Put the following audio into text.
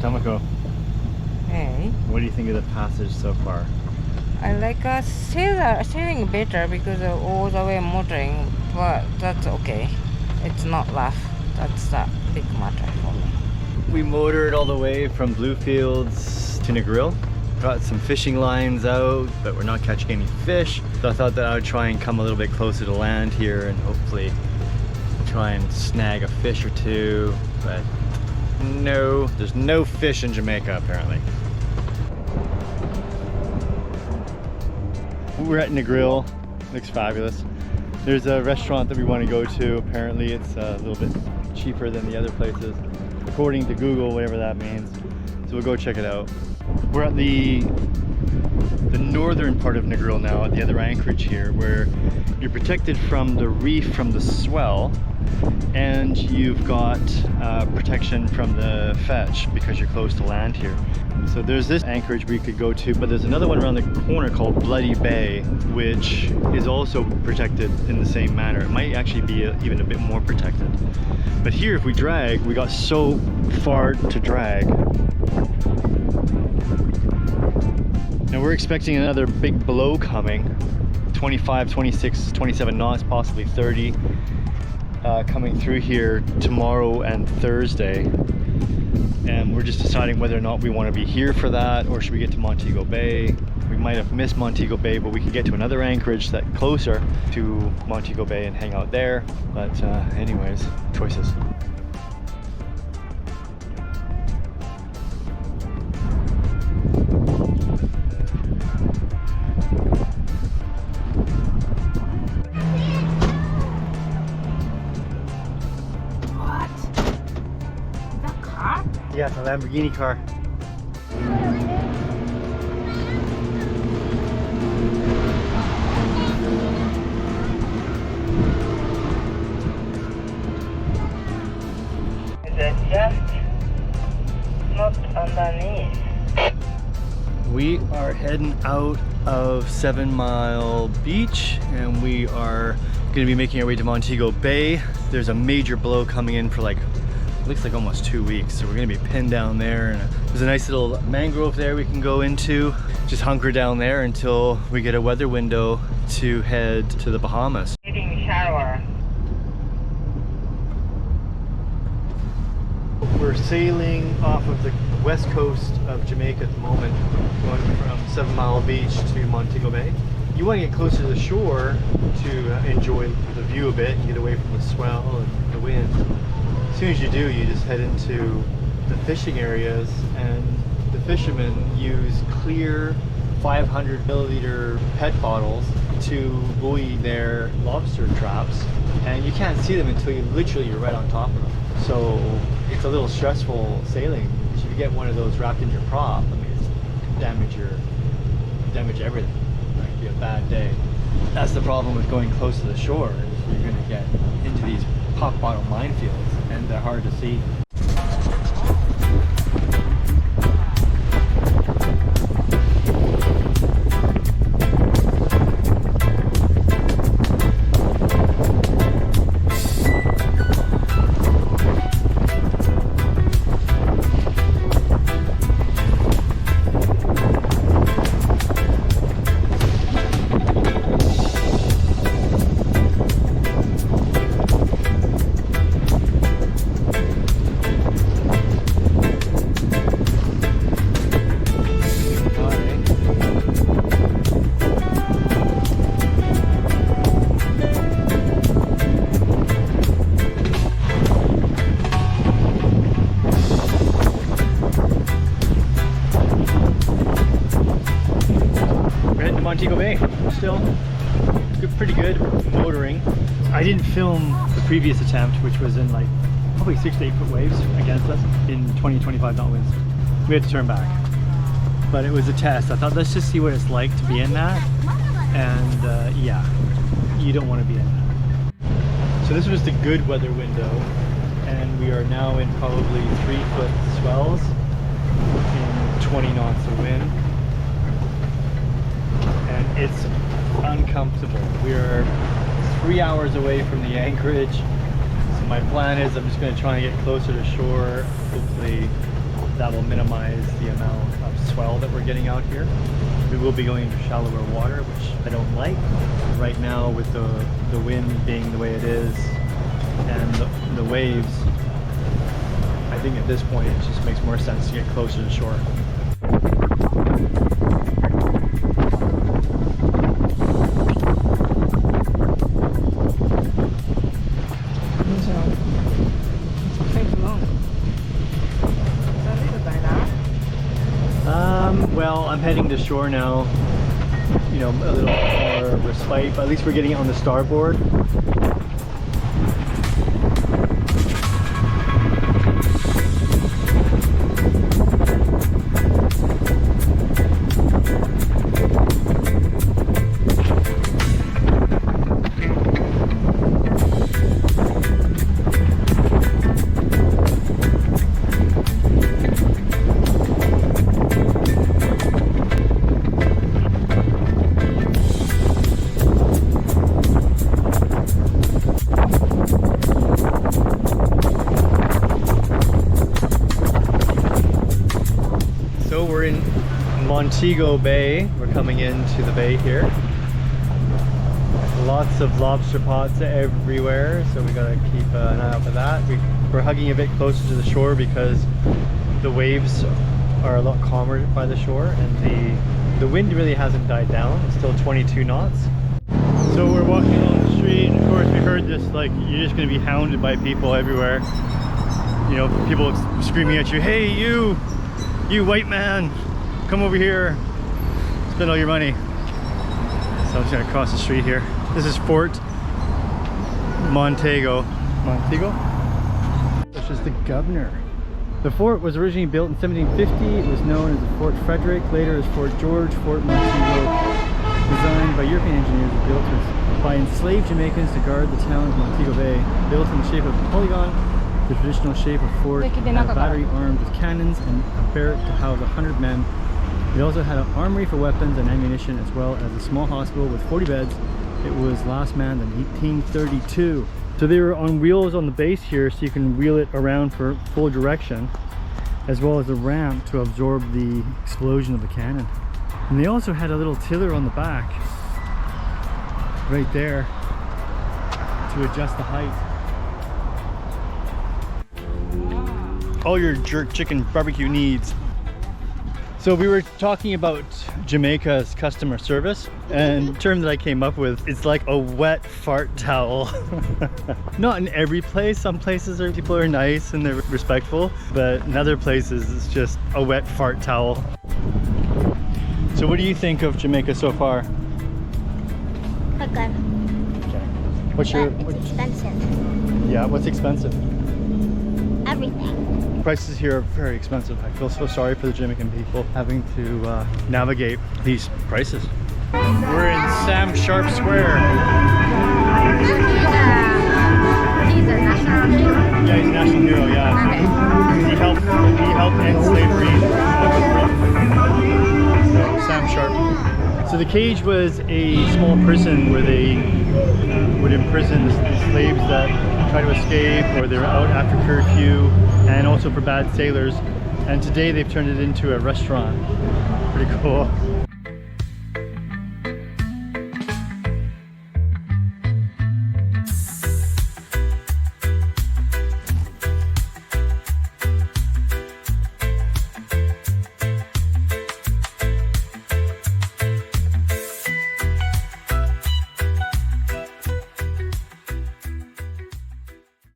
Tamako, Hey, what do you think of the passage so far? I like sailing better because of all the way motoring, but that's okay. It's not laugh. That's the big matter for me. We motored all the way from Bluefields to Negril. Got some fishing lines out, but we're not catching any fish. So I thought that I would try and come a little bit closer to land here and hopefully try and snag a fish or two. But no, there's no fish in Jamaica apparently. We're at Negril. Looks fabulous. There's a restaurant that we want to go to. Apparently it's a little bit cheaper than the other places, according to Google, whatever that means. So we'll go check it out. We're at the northern part of Negril now, at the other anchorage here, where you're protected from the reef, from the swell, and you've got protection from the fetch because you're close to land here. So there's this anchorage we could go to, but there's another one around the corner called Bloody Bay, which is also protected in the same manner. It might actually be even a bit more protected. But here, if we drag, we got so far to drag. And we're expecting another big blow coming, 25, 26, 27 knots, possibly 30, coming through here tomorrow and Thursday. And we're just deciding whether or not we want to be here for that, or should we get to Montego Bay. We might have missed Montego Bay, but we could get to another anchorage that's closer to Montego Bay and hang out there. But anyways, choices. Yeah, it's a Lamborghini car. Is it just not underneath? We are heading out of 7 Mile Beach and we are going to be making our way to Montego Bay. There's a major blow coming in for looks like almost 2 weeks, so we're gonna be pinned down there, and there's a nice little mangrove there we can go into. Just hunker down there until we get a weather window to head to the Bahamas. Getting shower. We're sailing off of the west coast of Jamaica at the moment, going from 7 Mile Beach to Montego Bay. You want to get closer to the shore to enjoy the view a bit and get away from the swell and the wind. As soon as you do, you just head into the fishing areas, and the fishermen use clear 500 milliliter PET bottles to buoy their lobster traps, and you can't see them until you're right on top of them. So it's a little stressful sailing, because if you get one of those wrapped in your prop, I mean, it's damage everything. It might be a bad day. That's the problem with going close to the shore, is you're going to get into these pop bottle minefields, and they're hard to see. Montego Bay, still pretty good motoring. I didn't film the previous attempt, which was in probably 6 to 8 foot waves against us in 20-25 knot winds. We had to turn back, but it was a test. I thought, let's just see what it's like to be in that, and yeah, you don't want to be in that. So this was the good weather window, and we are now in probably 3 foot swells in 20 knots of wind. And it's uncomfortable. We are 3 hours away from the anchorage. So my plan is I'm just going to try and get closer to shore, hopefully that will minimize the amount of swell that we're getting out here. We will be going into shallower water, which I don't like. Right now with the wind being the way it is and the waves, I think at this point it just makes more sense to get closer to shore. Well, I'm heading to shore now. You know, a little more respite, but at least we're getting it on the starboard. We're in Montego Bay. We're coming into the bay here. Lots of lobster pots everywhere, so we gotta keep an eye out for that. We're hugging a bit closer to the shore because the waves are a lot calmer by the shore, and the wind really hasn't died down. It's still 22 knots. So we're walking along the street, and of course we heard this, like, you're just gonna be hounded by people everywhere. You know, people screaming at you, "Hey, you white man, come over here, spend all your money." So I'm just gonna cross the street here. This is Fort Montego. Montego? This is the governor. The fort was originally built in 1750. It was known as Fort Frederick, later as Fort George. Fort Montego, designed by European engineers, was built by enslaved Jamaicans to guard the town of Montego Bay. Built in the shape of a polygon, the traditional shape of fort had a battery armed with cannons and a barrack to house 100 men. It also had an armory for weapons and ammunition, as well as a small hospital with 40 beds. It was last manned in 1832. So they were on wheels on the base here, so you can wheel it around for full direction, as well as a ramp to absorb the explosion of the cannon. And they also had a little tiller on the back, right there, to adjust the height. All your jerk chicken barbecue needs. So we were talking about Jamaica's customer service, and the term that I came up with, it's like a wet fart towel. Not in every place. Some places people are nice and they're respectful, but in other places it's just a wet fart towel. So what do you think of Jamaica so far? Good. Okay. What's expensive. Yeah, what's expensive? Everything. Prices here are very expensive. I feel so sorry for the Jamaican people having to navigate these prices. We're in Sam Sharp Square. He's a national hero. Yeah, he's a national hero, yeah. Okay. He helped end slavery in Britain. So, Sam Sharp. So the cage was a small prison where they would imprison the slaves that try to escape, or they were out after curfew, and also for bad sailors. And today they've turned it into a restaurant. Pretty cool.